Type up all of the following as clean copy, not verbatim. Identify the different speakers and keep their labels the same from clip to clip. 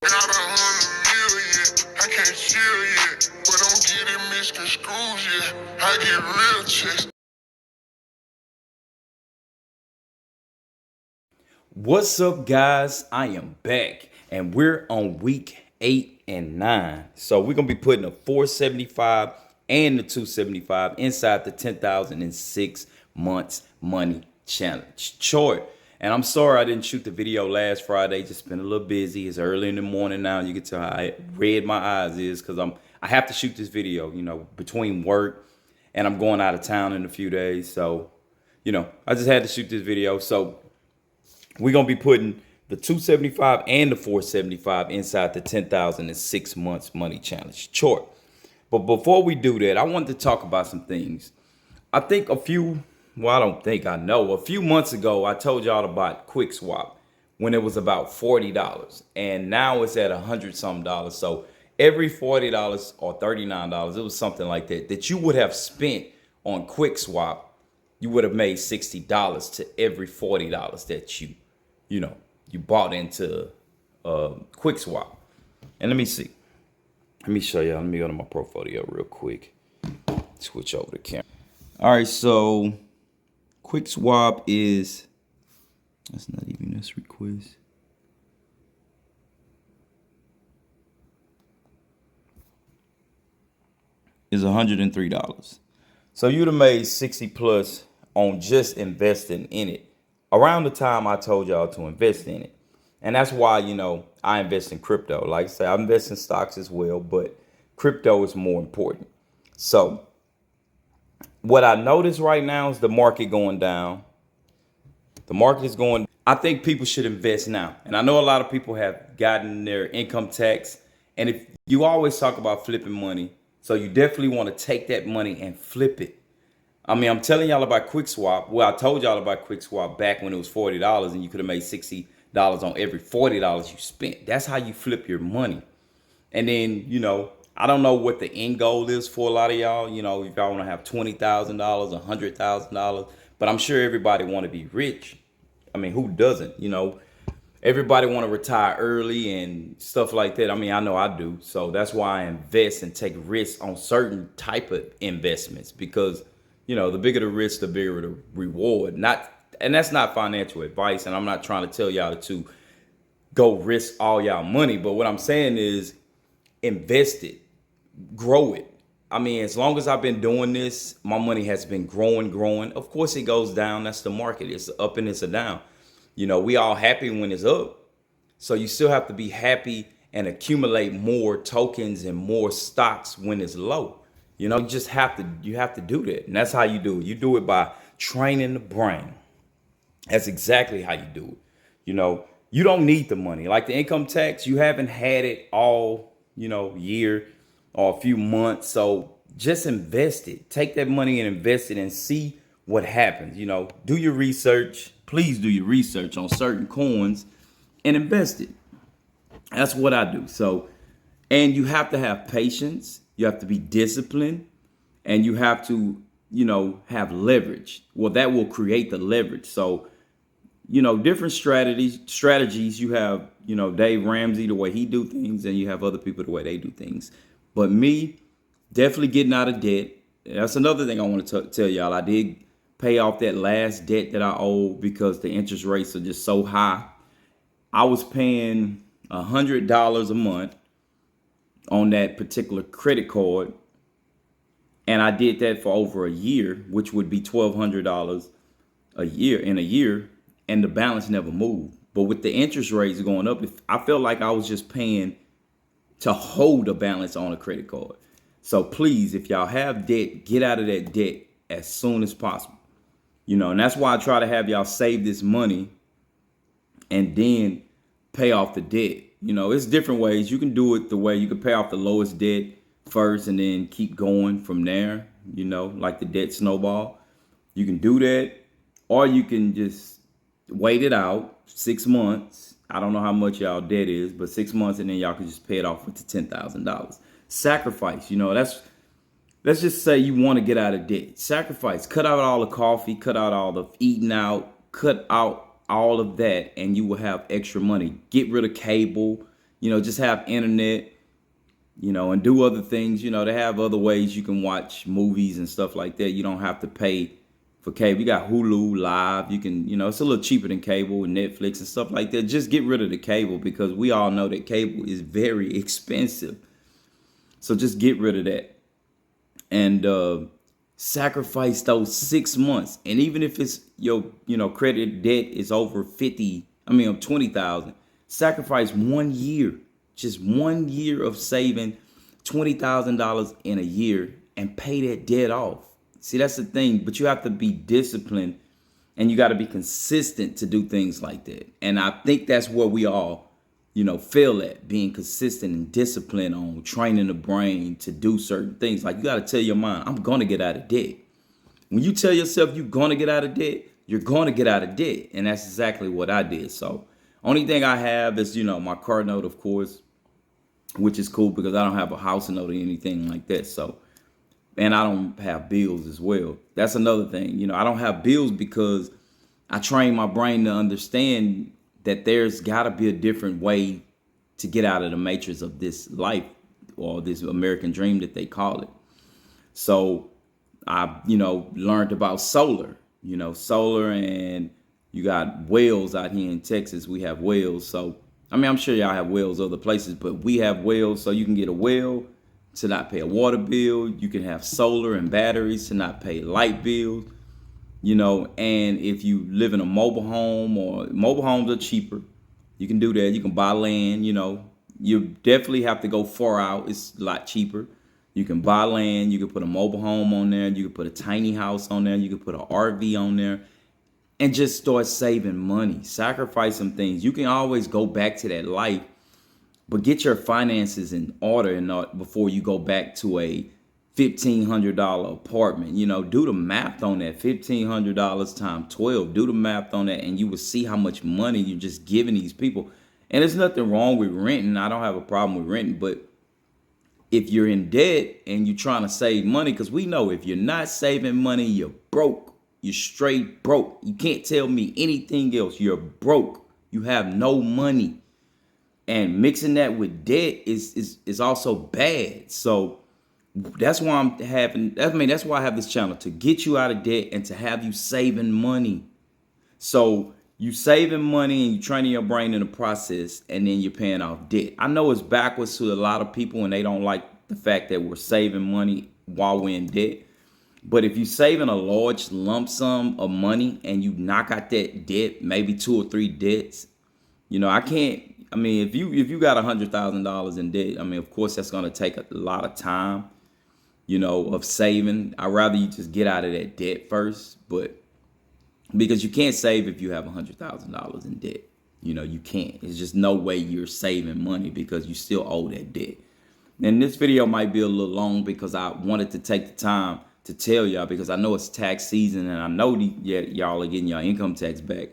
Speaker 1: Got 100 million, I can't chill yet, but don't get it misconstrued yet. I get real checks.
Speaker 2: What's up, guys? I am back, and we're on week 8 and 9. So we're gonna be putting a 475 and the 275 inside the 10,006 months money challenge. Short. And I'm sorry I didn't shoot the video last Friday. Just been a little busy. It's early in the morning now. You can tell how red my eyes is because I have to shoot this video, between work and I'm going out of town in a few days. So, I just had to shoot this video. So we're going to be putting the 275 and the 475 inside the 10,006 months money challenge. Short. But before we do that, I wanted to talk about some things. I think I don't think I know. A few months ago, I told y'all about QuickSwap when it was about $40. And now it's at $100 something. So every $40 or $39, it was something like that you would have spent on QuickSwap, you would have made $60 to every $40 that you bought into QuickSwap. And let me see. Let me show y'all. Let me go to my portfolio real quick. Switch over the camera. All right, so QuickSwap is, that's not even this request. Is $103. So you'd have made 60 plus on just investing in it around the time I told y'all to invest in it. And that's why, I invest in crypto. Like I said, I invest in stocks as well, but crypto is more important. So what I notice right now is the market going down. The market is going. I think people should invest now. And I know a lot of people have gotten their income tax. And if you always talk about flipping money, so you definitely want to take that money and flip it. I mean, I'm telling y'all about QuickSwap. Well, I told y'all about QuickSwap back when it was $40 and you could have made $60 on every $40 you spent. That's how you flip your money. And then, I don't know what the end goal is for a lot of y'all. If y'all want to have $20,000, $100,000, but I'm sure everybody want to be rich. I mean, who doesn't? Everybody want to retire early and stuff like that. I mean, I know I do. So that's why I invest and take risks on certain type of investments because, the bigger the risk, the bigger the reward. And that's not financial advice. And I'm not trying to tell y'all to go risk all y'all money. But what I'm saying is invest it, grow it. I mean, as long as I've been doing this, my money has been growing. Of course, it goes down. That's the market. It's up and it's a down. We all happy when it's up. So you still have to be happy and accumulate more tokens and more stocks when it's low. You just have to do that. And that's how you do it. You do it by training the brain. That's exactly how you do it. You don't need the money. Like the income tax, you haven't had it all, year or a few months. So just invest it. Take that money and invest it and see what happens. Do your research. Please do your research on certain coins and invest it. That's what I do. So, and you have to have patience. You have to be disciplined and you have to, have leverage. Well, that will create the leverage. So, different strategies you have, Dave Ramsey, the way he do things, and you have other people the way they do things. But me, definitely getting out of debt. That's another thing I want to tell y'all. I did pay off that last debt that I owed because the interest rates are just so high. I was paying $100 a month on that particular credit card. And I did that for over a year, which would be $1,200 a year. And the balance never moved. But with the interest rates going up, I felt like I was just paying to hold a balance on a credit card. So please, if y'all have debt, get out of that debt as soon as possible. And that's why I try to have y'all save this money and then pay off the debt. It's different ways. You can do it the way you can pay off the lowest debt first and then keep going from there, like the debt snowball. You can do that, or you can just wait it out 6 months. I don't know how much y'all debt is, but 6 months and then y'all can just pay it off with the $10,000. Sacrifice, let's just say you want to get out of debt. Sacrifice, cut out all the coffee, cut out all the eating out, cut out all of that, and you will have extra money. Get rid of cable, just have internet, and do other things. They have other ways you can watch movies and stuff like that. You don't have to pay for cable. You got Hulu Live. You can, it's a little cheaper than cable and Netflix and stuff like that. Just get rid of the cable, because we all know that cable is very expensive. So just get rid of that. And sacrifice those 6 months. And even if it's your, credit debt is over 20,000, sacrifice 1 year, just 1 year of saving $20,000 in a year and pay that debt off. See, that's the thing, but you have to be disciplined and you got to be consistent to do things like that. And I think that's where we all, fail at, being consistent and disciplined on training the brain to do certain things. Like, you got to tell your mind, I'm going to get out of debt. When you tell yourself you're going to get out of debt, you're going to get out of debt. And that's exactly what I did. So only thing I have is, my car note, of course, which is cool because I don't have a house note or anything like that. So, and I don't have bills as well. That's another thing. I don't have bills because I train my brain to understand that there's got to be a different way to get out of the matrix of this life, or this American dream that they call it. So I, learned about solar, and you got wells out here in Texas. We have wells. So, I'm sure y'all have wells other places, but we have wells. So you can get a well to not pay a water bill. You can have solar and batteries to not pay light bills. And if you live in a mobile home, or mobile homes are cheaper, you can do that. You can buy land, you definitely have to go far out. It's a lot cheaper. You can buy land, you can put a mobile home on there, you can put a tiny house on there, you can put an RV on there, and just start saving money. Sacrifice some things. You can always go back to that life, but get your finances in order and not before you go back to a $1,500 apartment. Do the math on that. $1,500 times 12. Do the math on that, and you will see how much money you're just giving these people. And there's nothing wrong with renting. I don't have a problem with renting, but if you're in debt and you're trying to save money, because we know if you're not saving money, you're broke. You're straight broke. You can't tell me anything else. You're broke. You have no money. And mixing that with debt is also bad. So that's why that's why I have this channel, to get you out of debt and to have you saving money. So you saving money and you training your brain in the process, and then you're paying off debt. I know it's backwards to a lot of people, and they don't like the fact that we're saving money while we're in debt. But if you're saving a large lump sum of money and you knock out that debt, maybe 2 or 3 debts, if you got $100,000 in debt, of course that's going to take a lot of time, of saving. I'd rather you just get out of that debt first, but because you can't save if you have $100,000 in debt. You can't. There's just no way you're saving money because you still owe that debt. And this video might be a little long because I wanted to take the time to tell y'all, because I know it's tax season and I know y'all are getting your income tax back.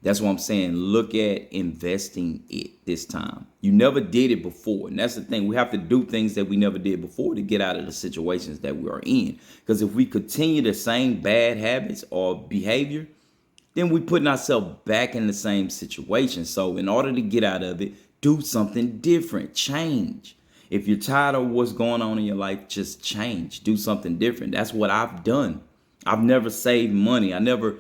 Speaker 2: That's what I'm saying. Look at investing it this time. You never did it before. And that's the thing. We have to do things that we never did before to get out of the situations that we are in. Because if we continue the same bad habits or behavior, then we're putting ourselves back in the same situation. So in order to get out of it, do something different. Change. If you're tired of what's going on in your life, just change. Do something different. That's what I've done. I've never saved money. I never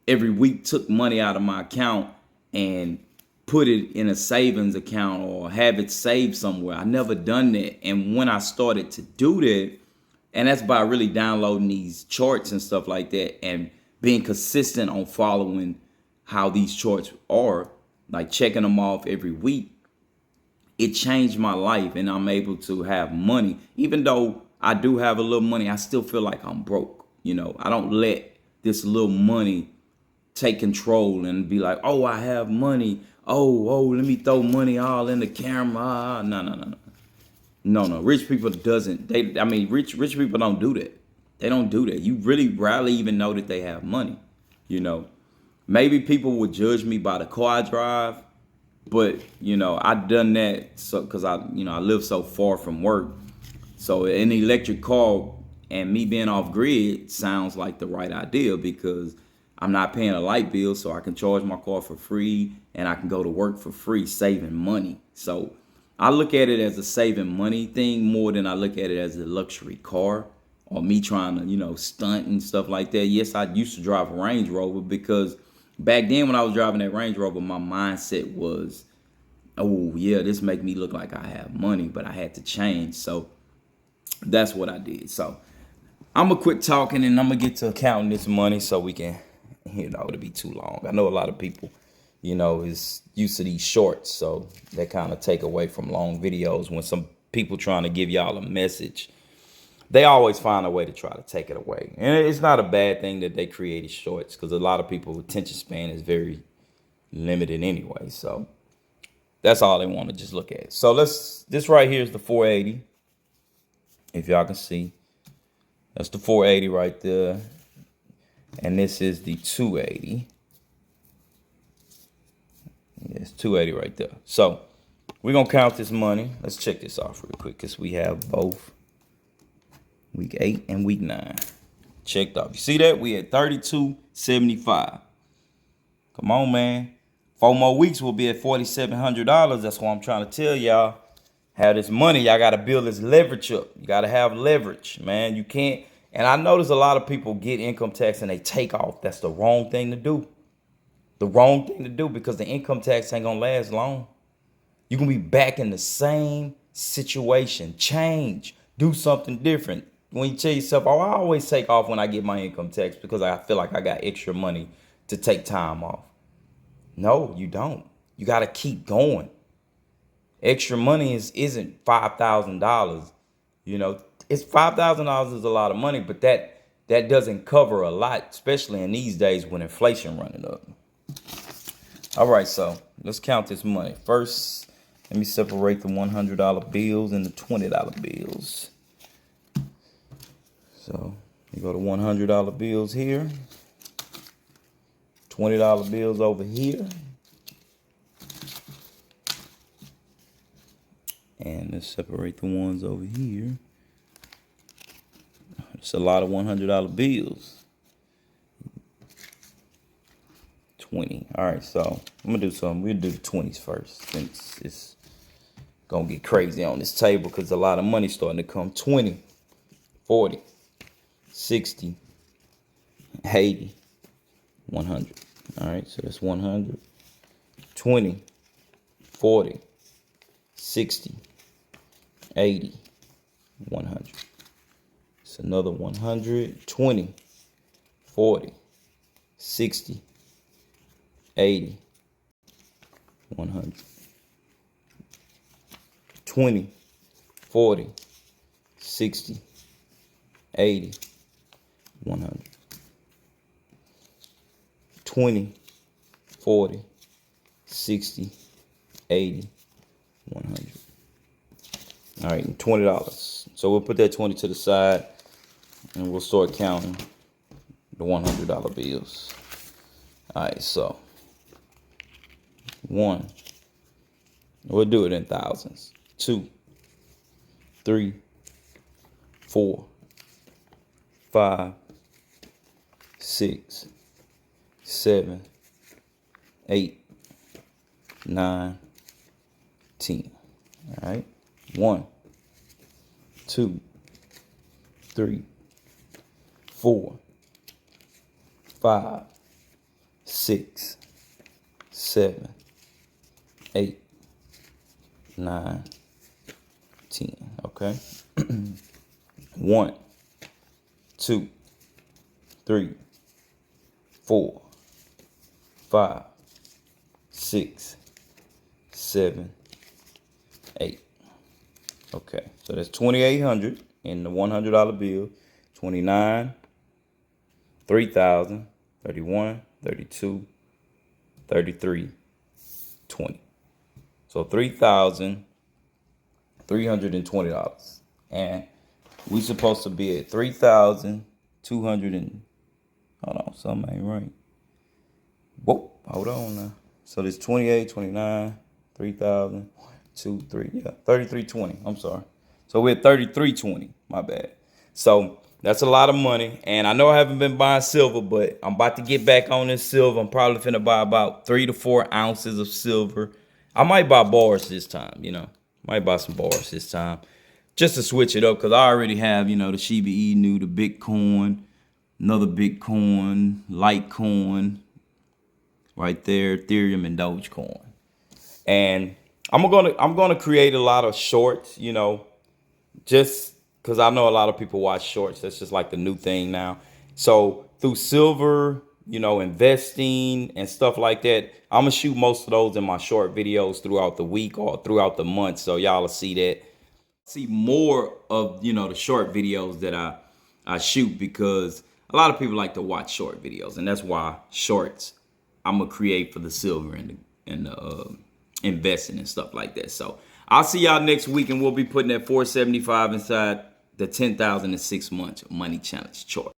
Speaker 2: every week took money out of my account and put it in a savings account or have it saved somewhere. I never done that. And when I started to do that, and that's by really downloading these charts and stuff like that and being consistent on following how these charts are, like checking them off every week, it changed my life, and I'm able to have money. Even though I do have a little money, I still feel like I'm broke. I don't let this little money take control and be like, oh, I have money. Oh, let me throw money all in the camera. No. Rich people rich people don't do that. They don't do that. You really rarely even know that they have money. Maybe people would judge me by the car I drive, but I done that because I live so far from work. So an electric car and me being off grid sounds like the right idea, because I'm not paying a light bill, so I can charge my car for free and I can go to work for free, saving money. So I look at it as a saving money thing more than I look at it as a luxury car or me trying to, stunt and stuff like that. Yes, I used to drive a Range Rover because back then when I was driving that Range Rover, my mindset was, oh yeah, this make me look like I have money, but I had to change. So that's what I did. So I'm gonna quit talking and I'm gonna get to counting this money so we can, it'll be too long. I know a lot of people, is used to these shorts, so they kind of take away from long videos. When some people trying to give y'all a message, they always find a way to try to take it away. And it's not a bad thing that they created shorts because a lot of people's attention span is very limited anyway. So that's all they want to just look at. So this right here is the 480. If y'all can see, that's the 480 right there. And this is the 280. Yeah, it's 280 right there. So we're going to count this money. Let's check this off real quick because we have both week 8 and week 9 checked off. You see that? We at 32.75. Come on, man. 4 more weeks we'll be at $4,700. That's what I'm trying to tell y'all. Have this money, y'all got to build this leverage up. You got to have leverage, man. You can't. And I notice a lot of people get income tax and they take off. That's the wrong thing to do. The wrong thing to do because the income tax ain't going to last long. You can be back in the same situation. Change. Do something different. When you tell yourself, oh, I always take off when I get my income tax because I feel like I got extra money to take time off. No, you don't. You got to keep going. Extra money isn't $5,000. It's $5,000 is a lot of money, but that doesn't cover a lot, especially in these days when inflation running up. All right, so let's count this money. First, let me separate the $100 bills and the $20 bills. So you go to $100 bills here, $20 bills over here. And let's separate the ones over here. It's a lot of $100 bills. 20. All right, so I'm gonna do something. We'll do the 20s first since it's gonna get crazy on this table because a lot of money starting to come. 20, 40, 60, 80, 100. All right, so that's 100. 20, 40, 60, 80, 100. It's another 100, 20, 40, 60, 80, 100. 20, 40, 60, 80, 100. 20, 40, 60, 80, 100. All right, and $20. So we'll put that 20 to the side and we'll start counting the $100 bills. All right, so 1, we'll do it in thousands. 2, 3, 4, 5, 6, 7, 8, 9, 10. All right. 1, 2, 3, 4, 5, 6, 7, 8, 9, 10. Okay. 1, 2, 3, 4, 5, 6, 7, 8. Okay, so that's $2,800 in the $100 bill. 29, 3,000, 31, 32, 33, 20. So $3,320. And we supposed to be at 3,200 and hold on, something ain't right. Whoa, hold on now. So this 28, 29, 3,000, 2, 3, yeah, 3320. I'm sorry. So we're at 3320. My bad. So that's a lot of money. And I know I haven't been buying silver, but I'm about to get back on this silver. I'm probably finna buy about 3 to 4 ounces of silver. I might buy bars this time, Might buy some bars this time. Just to switch it up, because I already have, you know, the Shiba Inu, the Bitcoin, another Bitcoin, Litecoin, right there, Ethereum and Dogecoin. And I'm gonna create a lot of shorts, you know, just because I know a lot of people watch shorts. That's just like the new thing now. So through silver, you know, investing and stuff like that, I'm gonna shoot most of those in my short videos throughout the week or throughout the month. So y'all will see that. See more of, you know, the short videos that I shoot, because a lot of people like to watch short videos, and that's why shorts I'm gonna create for the silver and the investing and stuff like that. So I'll see y'all next week, and we'll be putting that 475 inside the 10,000 in 6 months money challenge chart.